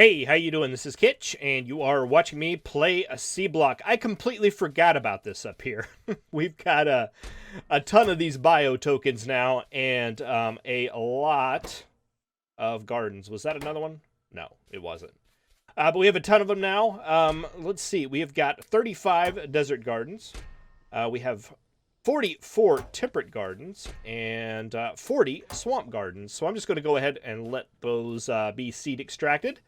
Hey, how you doing? This is Kitch, and you are watching me play a Seablock. I completely forgot about this up here. We've got a ton of these bio tokens now, and a lot of gardens. Was that another one? No, it wasn't. But we have a ton of them now. Let's see. We have got 35 desert gardens. We have 44 temperate gardens and 40 swamp gardens. So I'm just going to go ahead and let those be seed extracted.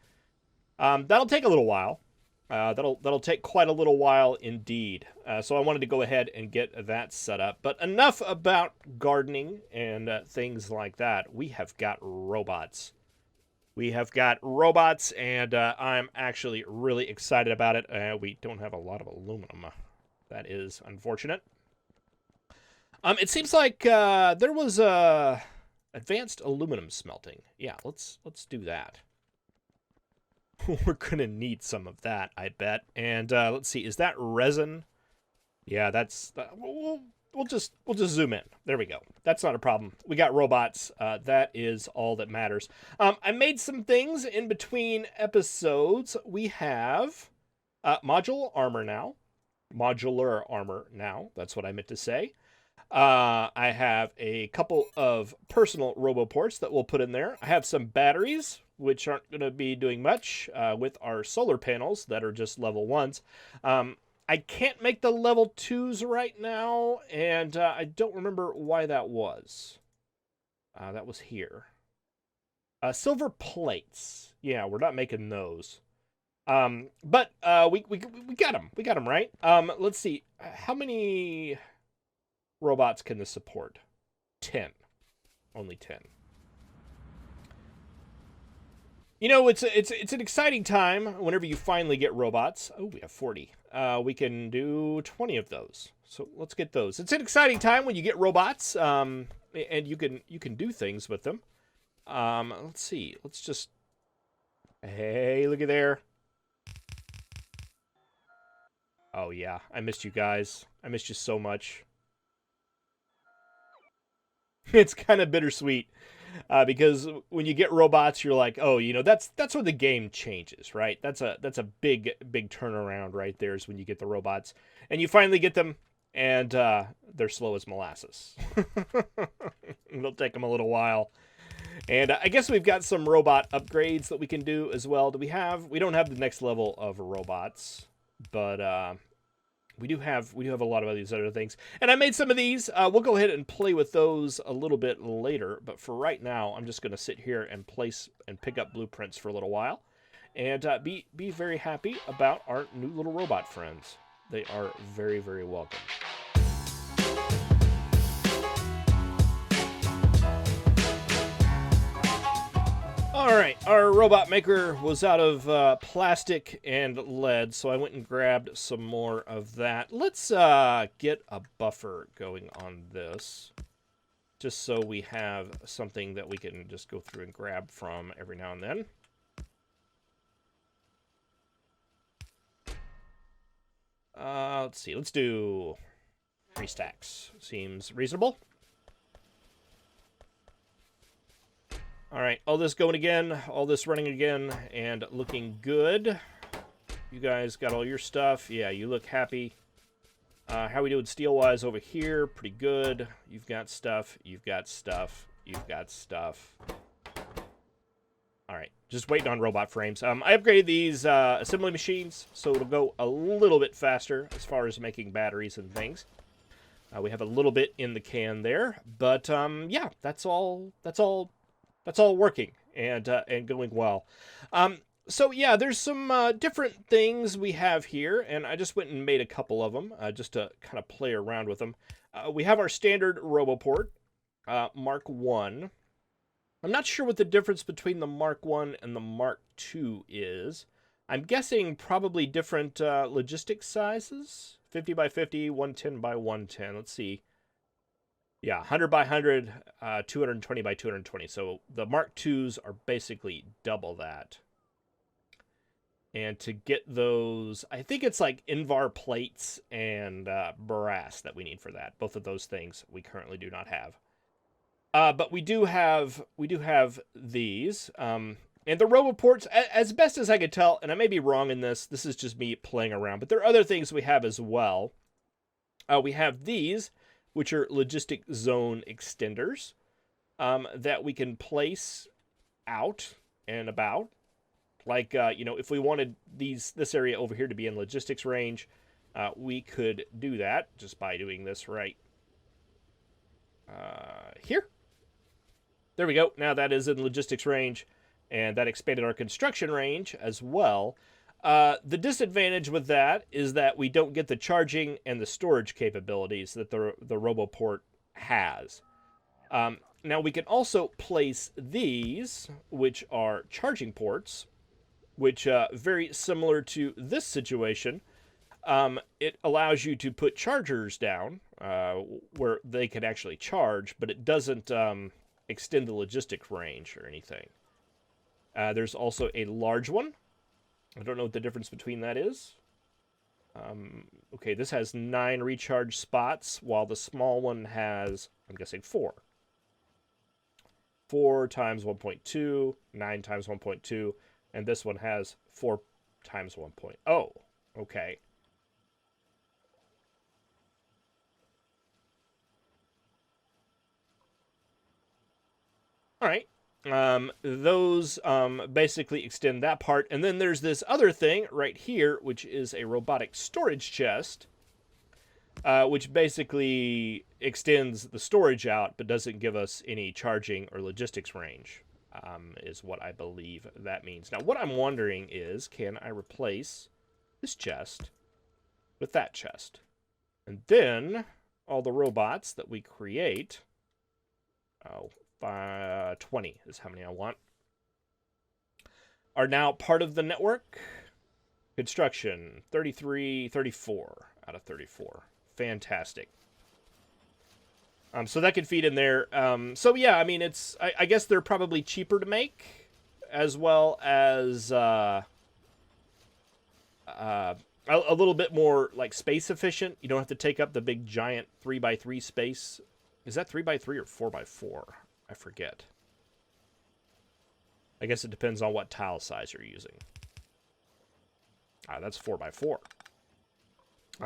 That'll take a little while. That'll take quite a little while indeed. So I wanted to go ahead and get that set up. But enough about gardening and things like that. We have got robots. We have got robots, and I'm actually really excited about it. We don't have a lot of aluminum. That is unfortunate. It seems like there was advanced aluminum smelting. Yeah, let's do that. We're gonna need some of that, I bet. And let's see, is that resin? Yeah, that's we'll just zoom in. There we go. That's not a problem. We got robots. That is all that matters. I made some things in between episodes. We have modular armor now. That's what I meant to say. I have a couple of personal roboports that we'll put in there. I have some batteries, which aren't going to be doing much with our solar panels that are just level 1s. I can't make the level 2s right now, and I don't remember why that was. That was here. Silver plates. Yeah, we're not making those. But we got them. We got them, right? Let's see. How many robots can this support? 10. Only 10. You know, it's an exciting time whenever you finally get robots. Oh, we have 40. We can do 20 of those. So let's get those. It's an exciting time when you get robots, and you can do things with them. Let's see. Let's just. Hey, look at there. Oh yeah, I missed you guys. I missed you so much. It's kind of bittersweet. Because when you get robots, you're like, oh, you know, that's where the game changes, right? That's a big turnaround right there is when you get the robots, and you finally get them, and they're slow as molasses. It'll take them a little while, and I guess we've got some robot upgrades that we can do as well. We don't have the next level of robots, but we do have a lot of these other things. And I made some of these. We'll go ahead and play with those a little bit later. But for right now, I'm just going to sit here and place and pick up blueprints for a little while. And be very happy about our new little robot friends. They are very, very welcome. Alright, our robot maker was out of plastic and lead, so I went and grabbed some more of that. Let's get a buffer going on this, just so we have something that we can just go through and grab from every now and then. Let's see, let's do 3 stacks. Seems reasonable. All right, all this going again, all this running again, and looking good. You guys got all your stuff. Yeah, you look happy. How we doing steel-wise over here? Pretty good. You've got stuff. You've got stuff. You've got stuff. All right, just waiting on robot frames. I upgraded these assembly machines, so it'll go a little bit faster as far as making batteries and things. We have a little bit in the can there, but yeah, that's all working and going well. So yeah, there's some different things we have here, and I just went and made a couple of them just to kind of play around with them. We have our standard Roboport, Mark 1. I'm not sure what the difference between the Mark 1 and the Mark 2 is. I'm guessing probably different logistics sizes. 50 by 50, 110 by 110. Let's see. Yeah, 100 by 100, 220 by 220. So the Mark IIs are basically double that. And to get those, I think it's like Invar plates and brass that we need for that. Both of those things we currently do not have. But we do have these. And the RoboPorts, as best as I could tell, and I may be wrong in this, this is just me playing around, but there are other things we have as well. We have these, which are logistic zone extenders that we can place out and about. Like, you know, if we wanted this area over here to be in logistics range, we could do that just by doing this right here. There we go. Now that is in logistics range, and that expanded our construction range as well. The disadvantage with that is that we don't get the charging and the storage capabilities that the RoboPort has. Now we can also place these, which are charging ports, which very similar to this situation. It allows you to put chargers down where they can actually charge, but it doesn't extend the logistic range or anything. There's also a large one. I don't know what the difference between that is. Okay, this has 9 recharge spots, while the small one has, I'm guessing, 4. 4 times 1.2, 9 times 1.2, and this one has 4 times 1.0. Okay. All right. Those basically extend that part. And then there's this other thing right here, which is a robotic storage chest, which basically extends the storage out, but doesn't give us any charging or logistics range, is what I believe that means. Now, what I'm wondering is, can I replace this chest with that chest? And then all the robots that we create, 20 is how many I want, are now part of the network. Construction, 33, 34 out of 34. Fantastic. So that could feed in there. So yeah, I mean, it's, I guess they're probably cheaper to make, as well as a little bit more like space efficient. You don't have to take up the big giant 3x3 space. Is that 3x3 or 4x4? I forget. I guess it depends on what tile size you're using. That's 4x4.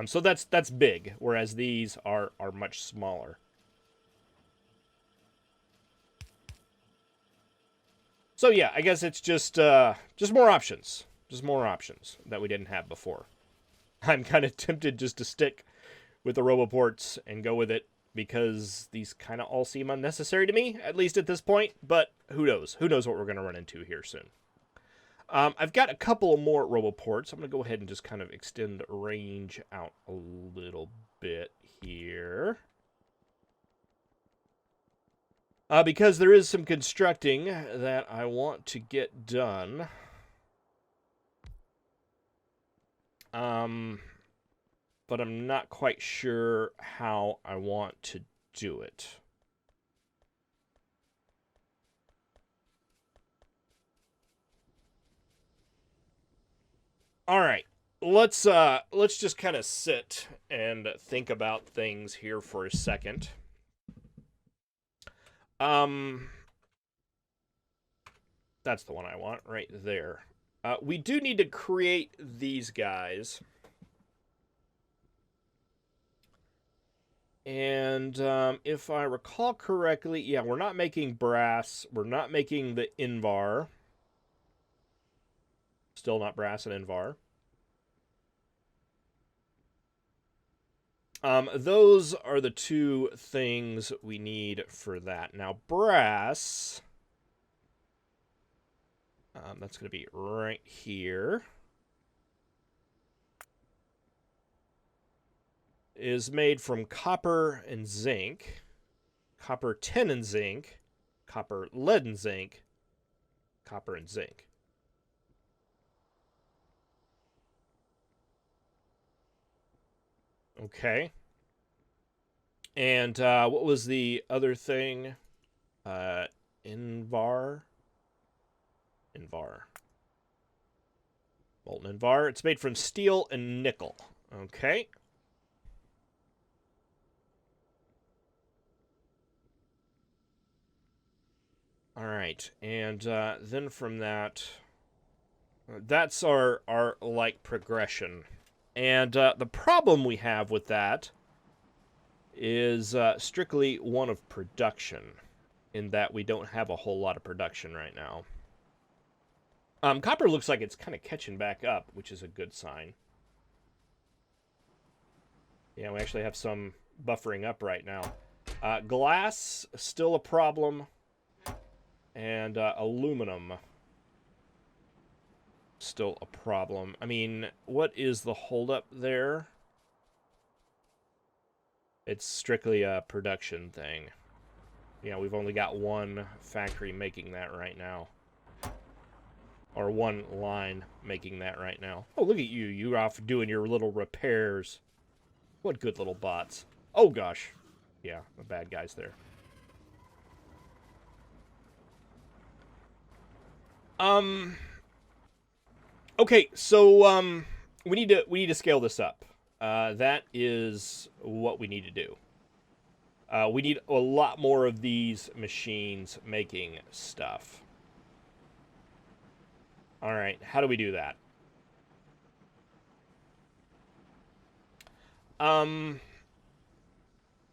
So that's big, whereas these are much smaller. So yeah, I guess it's just more options. Just more options that we didn't have before. I'm kind of tempted just to stick with the RoboPorts and go with it, because these kind of all seem unnecessary to me, at least at this point, but who knows? Who knows what we're going to run into here soon. I've got a couple of more RoboPorts. I'm going to go ahead and just kind of extend range out a little bit here. Because there is some constructing that I want to get done. But I'm not quite sure how I want to do it. All right, let's just kind of sit and think about things here for a second. That's the one I want right there. We do need to create these guys. And if I recall correctly, yeah, we're not making brass. We're not making the Invar. Still not brass and Invar. Those are the two things we need for that. Now, brass, that's going to be right here, is made from copper and zinc, copper, tin, and zinc, copper, lead, and zinc, copper, and zinc. Okay. And what was the other thing? Invar. Molten Invar. It's made from steel and nickel. Okay. All right, and then from that, that's our like progression. And the problem we have with that is strictly one of production, in that we don't have a whole lot of production right now. Copper looks like it's kind of catching back up, which is a good sign. Yeah, we actually have some buffering up right now. Glass, still a problem. And aluminum, still a problem. I mean, what is the holdup there? It's strictly a production thing. Yeah, we've only got one factory making that right now. Or one line making that right now. Oh, look at you. You're off doing your little repairs. What good little bots. Oh, gosh. Yeah, the bad guys there. Okay, so we need to scale this up. That is what we need to do. We need a lot more of these machines making stuff. All right, how do we do that?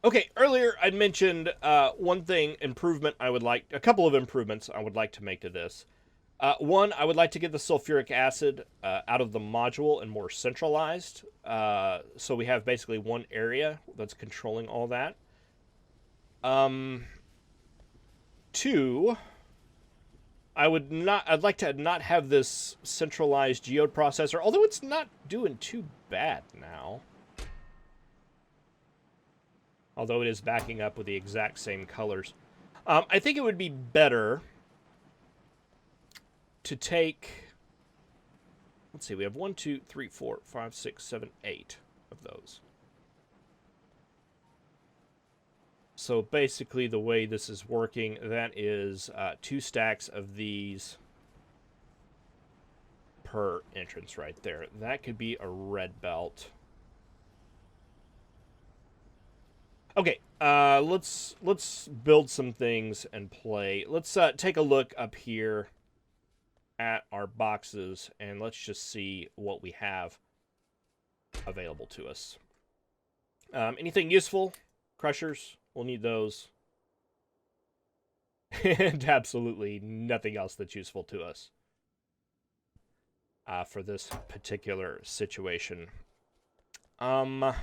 Okay, earlier I'd mentioned one thing, a couple of improvements I would like to make to this. One, I would like to get the sulfuric acid out of the module and more centralized. So we have basically one area that's controlling all that. Two, I'd like to not have this centralized geode processor, although it's not doing too bad now. Although it is backing up with the exact same colors. I think it would be better to take, let's see, we have 1, 2, 3, 4, 5, 6, 7, 8 of those. So basically the way this is working, that is 2 stacks of these per entrance right there. That could be a red belt. Okay, let's build some things and play. Let's take a look up here at our boxes, and let's just see what we have available to us. Anything useful? Crushers, we'll need those. And absolutely nothing else that's useful to us for this particular situation. Alright,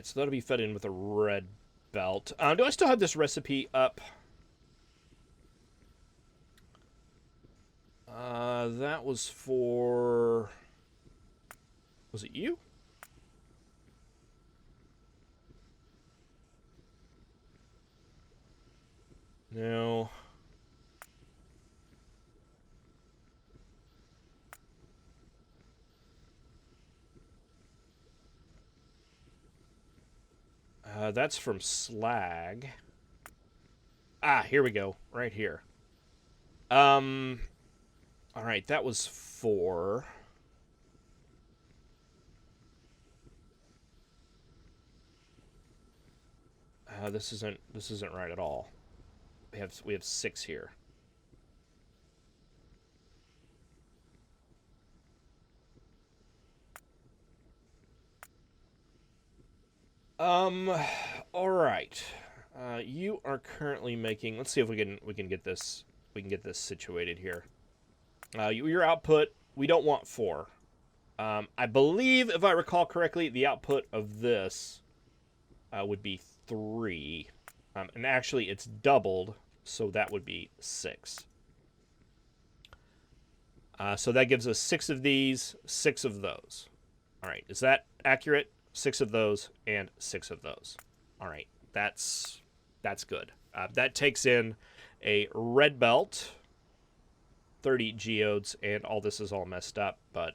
so that'll be fed in with a red belt. Do I still have this recipe up? That was for... Was it you? No. That's from slag. Ah, here we go. Right here. Alright, that was 4. This isn't right at all. We have 6 here. All right. You are currently making. Let's see if we can get this situated here. Your output, we don't want 4. I believe, if I recall correctly, the output of this would be 3. And actually, it's doubled, so that would be 6. So that gives us 6 of these, 6 of those. All right, is that accurate? 6 of those and 6 of those. All right, that's good. That takes in a red belt, 30 geodes, and all this is all messed up, but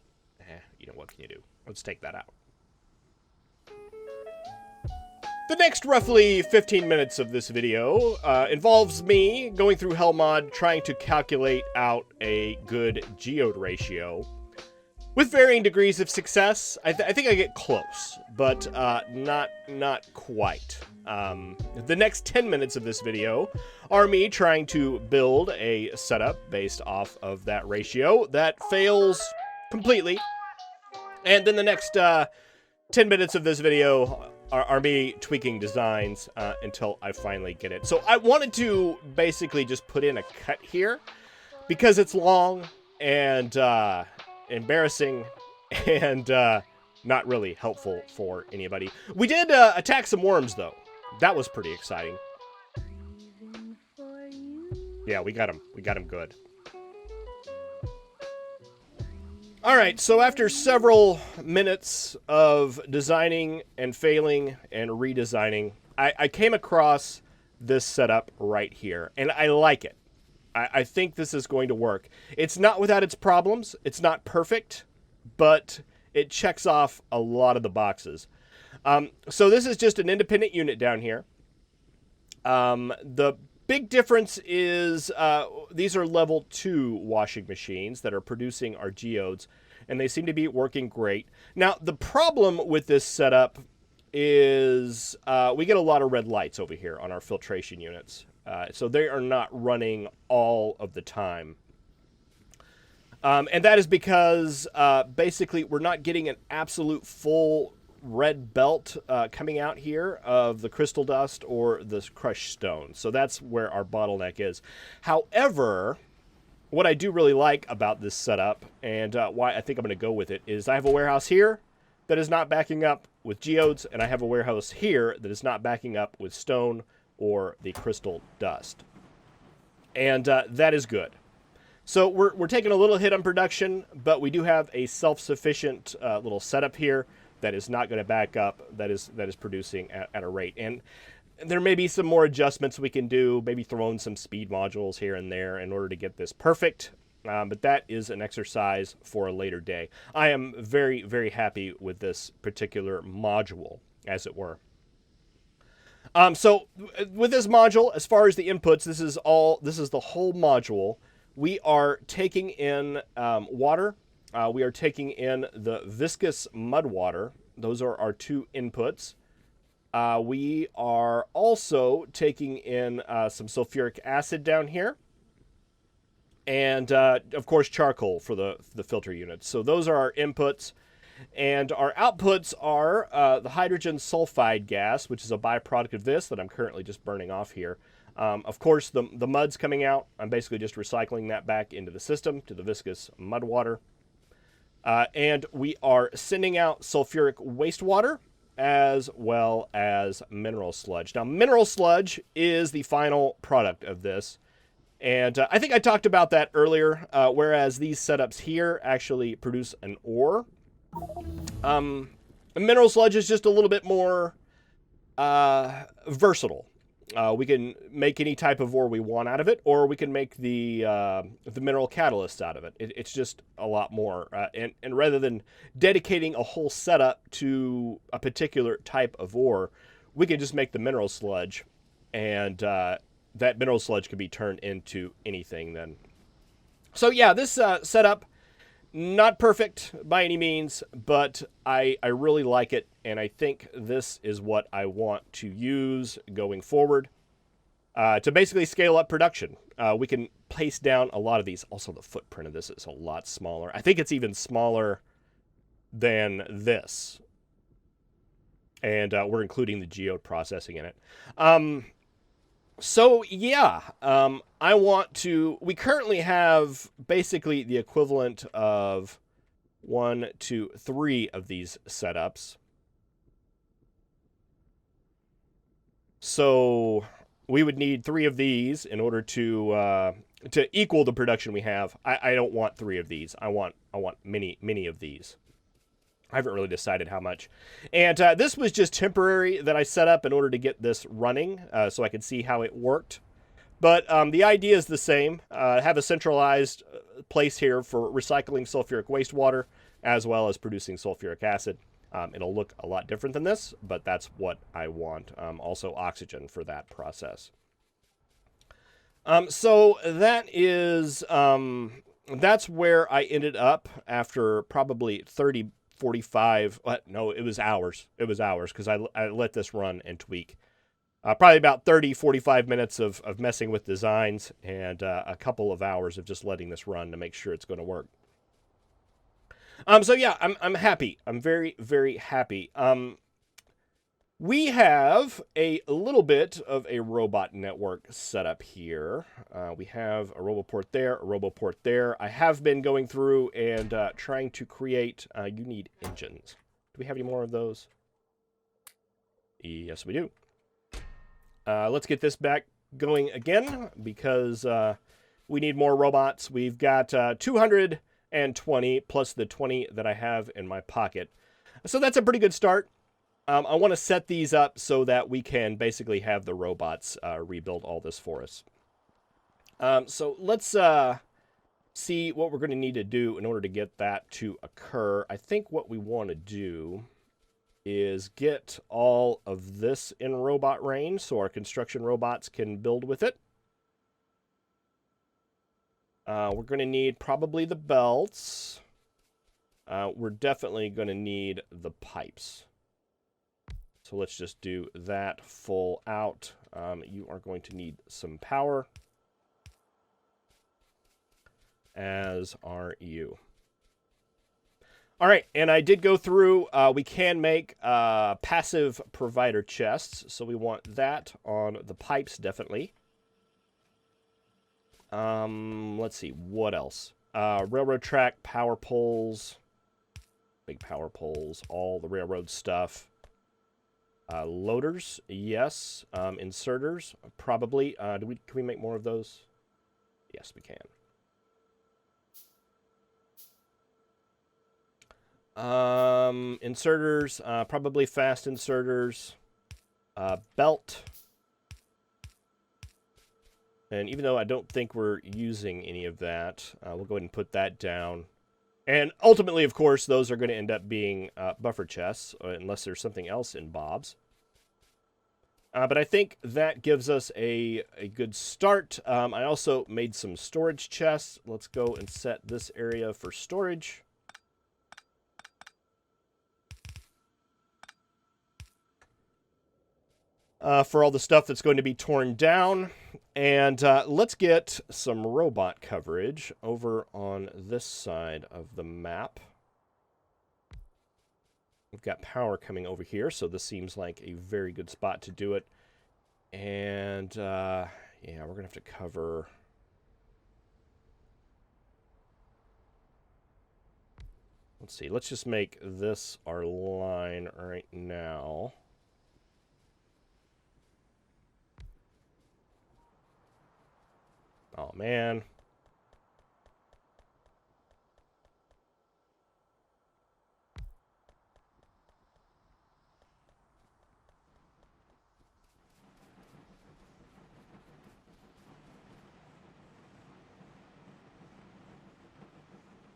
you know, what can you do? Let's take that out. The next roughly 15 minutes of this video involves me going through Hellmod trying to calculate out a good geode ratio, with varying degrees of success. I think I get close, but not quite. The next 10 minutes of this video are me trying to build a setup based off of that ratio that fails completely. And then the next 10 minutes of this video are me tweaking designs until I finally get it. So I wanted to basically just put in a cut here because it's long and embarrassing and not really helpful for anybody. We did attack some worms, though. That was pretty exciting. Yeah, we got him. We got him good. All right, so after several minutes of designing and failing and redesigning, I came across this setup right here, and I like it. I think this is going to work. It's not without its problems. It's not perfect, but it checks off a lot of the boxes. So this is just an independent unit down here. The big difference is these are level 2 washing machines that are producing our geodes, and they seem to be working great. Now, the problem with this setup is we get a lot of red lights over here on our filtration units. So they are not running all of the time. And that is because basically we're not getting an absolute full red belt coming out here of the crystal dust or the crushed stone. So that's where our bottleneck is. However, what I do really like about this setup and why I think I'm going to go with it is I have a warehouse here that is not backing up with geodes, and I have a warehouse here that is not backing up with stone or the crystal dust. And that is good. So we're taking a little hit on production, but we do have a self-sufficient little setup here that is not going to back up, that is producing at a rate. And there may be some more adjustments we can do, maybe throw in some speed modules here and there in order to get this perfect. But that is an exercise for a later day. I am very, very happy with this particular module, as it were. So with this module, as far as the inputs, this is the whole module. We are taking in water. We are taking in the viscous mud water. Those are our 2 inputs. We are also taking in some sulfuric acid down here. And, of course, charcoal for the filter units. So those are our inputs. And our outputs are the hydrogen sulfide gas, which is a byproduct of this that I'm currently just burning off here. Of course, the mud's coming out. I'm basically just recycling that back into the system to the viscous mud water. And we are sending out sulfuric wastewater as well as mineral sludge. Now, mineral sludge is the final product of this. And I think I talked about that earlier, whereas these setups here actually produce an ore. Mineral sludge is just a little bit more versatile. We can make any type of ore we want out of it, or we can make the mineral catalyst out of it. It's just a lot more. And rather than dedicating a whole setup to a particular type of ore, we can just make the mineral sludge, and that mineral sludge can be turned into anything then. So yeah, this setup, not perfect by any means, but I really like it, and I think this is what I want to use going forward to basically scale up production. We can place down a lot of these. Also, the footprint of this is a lot smaller. I think it's even smaller than this, and we're including the geode processing in it. So yeah, I want to, we currently have basically the equivalent of 1, 2, 3 of these setups. So we would need 3 of these in order to equal the production we have. I don't want 3 of these. I want many of these. I haven't really decided how much. And this was just temporary that I set up in order to get this running so I could see how it worked. But the idea is the same. Have a centralized place here for recycling sulfuric wastewater as well as producing sulfuric acid. It'll look a lot different than this, but that's what I want. Also oxygen for that process. So that is that's where I ended up after probably 30, 45. No, it was hours. It was hours because I let this run and tweak. Probably about 30, 45 minutes of messing with designs and a couple of hours of just letting this run to make sure it's going to work. So yeah, I'm happy. I'm very, very happy. We have a little bit of a robot network set up here. We have a Robo port there, a Robo port there. I have been going through and trying to create, you need engines. Do we have any more of those? Yes, we do. Let's get this back going again because we need more robots. We've got 220 plus the 20 that I have in my pocket. So that's a pretty good start. I want to set these up so that we can basically have the robots rebuild all this for us. So let's see what we're going to need to do in order to get that to occur. I think what we want to do is get all of this in robot range so our construction robots can build with it. We're going to need probably the belts. We're definitely going to need the pipes. So let's just do that full out. You are going to need some power, as are you. All right, and I did go through, we can make passive provider chests, so we want that on the pipes, definitely. Let's see, what else? Railroad track, power poles, big power poles, all the railroad stuff. Loaders, yes. Inserters, probably. Can we make more of those? Yes, we can. Inserters, probably fast inserters. Belt. And even though I don't think we're using any of that, we'll go ahead and put that down. And ultimately, of course, those are going to end up being buffer chests, unless there's something else in Bob's. But I think that gives us a good start. I also made some storage chests. Let's go and set this area for storage. For all the stuff that's going to be torn down. And let's get some robot coverage over on this side of the map. We've got power coming over here, so this seems like a very good spot to do it. And, yeah, we're going to have to cover... Let's see, let's just make this our line right now. Oh, man.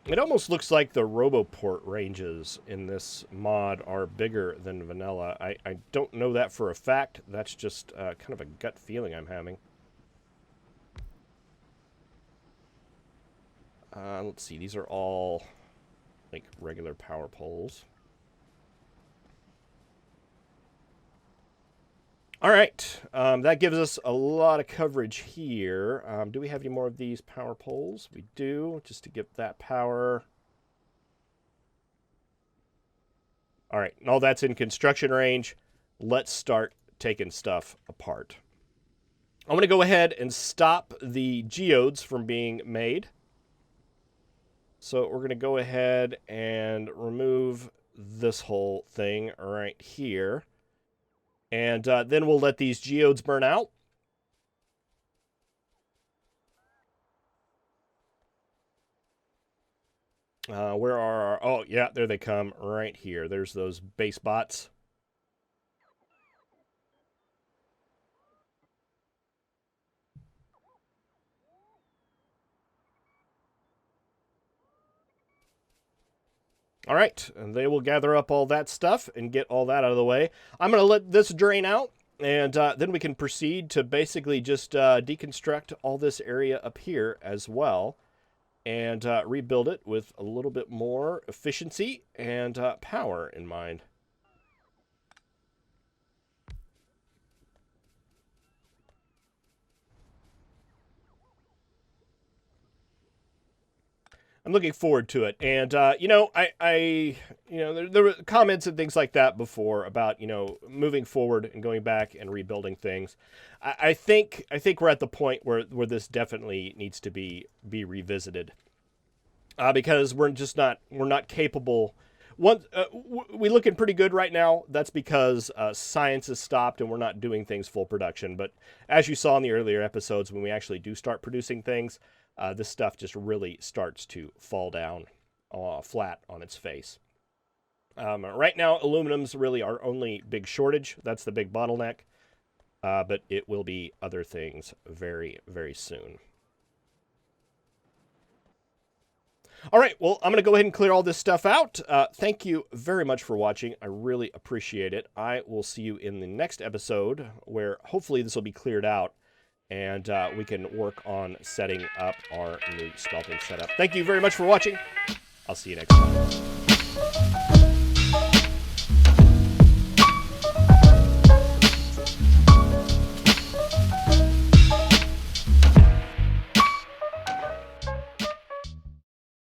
It almost looks like the RoboPort ranges in this mod are bigger than vanilla. I don't know that for a fact. That's just kind of a gut feeling I'm having. Let's see. These are all like regular power poles. All right. That gives us a lot of coverage here. Do we have any more of these power poles? We do, just to get that power. All right. And all that's in construction range. Let's start taking stuff apart. I'm going to go ahead and stop the geodes from being made. So we're going to go ahead and remove this whole thing right here. And then we'll let these geodes burn out. Where are our... Oh, yeah, there they come right here. There's those base bots. All right, and they will gather up all that stuff and get all that out of the way. I'm going to let this drain out, and then we can proceed to basically just deconstruct all this area up here as well. and rebuild it with a little bit more efficiency and power in mind. I'm looking forward to it, and you know, there were comments and things like that before about moving forward and going back and rebuilding things. I think we're at the point where this definitely needs to be revisited, because we're not capable. We looking pretty good right now. That's because science has stopped and we're not doing things full production. But as you saw in the earlier episodes, when we actually do start producing things, this stuff just really starts to fall down flat on its face. Right now, aluminum's really our only big shortage. That's the big bottleneck. But it will be other things very, very soon. All right, well, I'm going to go ahead and clear all this stuff out. Thank you very much for watching. I really appreciate it. I will see you in the next episode, where hopefully this will be cleared out, and we can work on setting up our new smelting setup. Thank you very much for watching. I'll see you next time.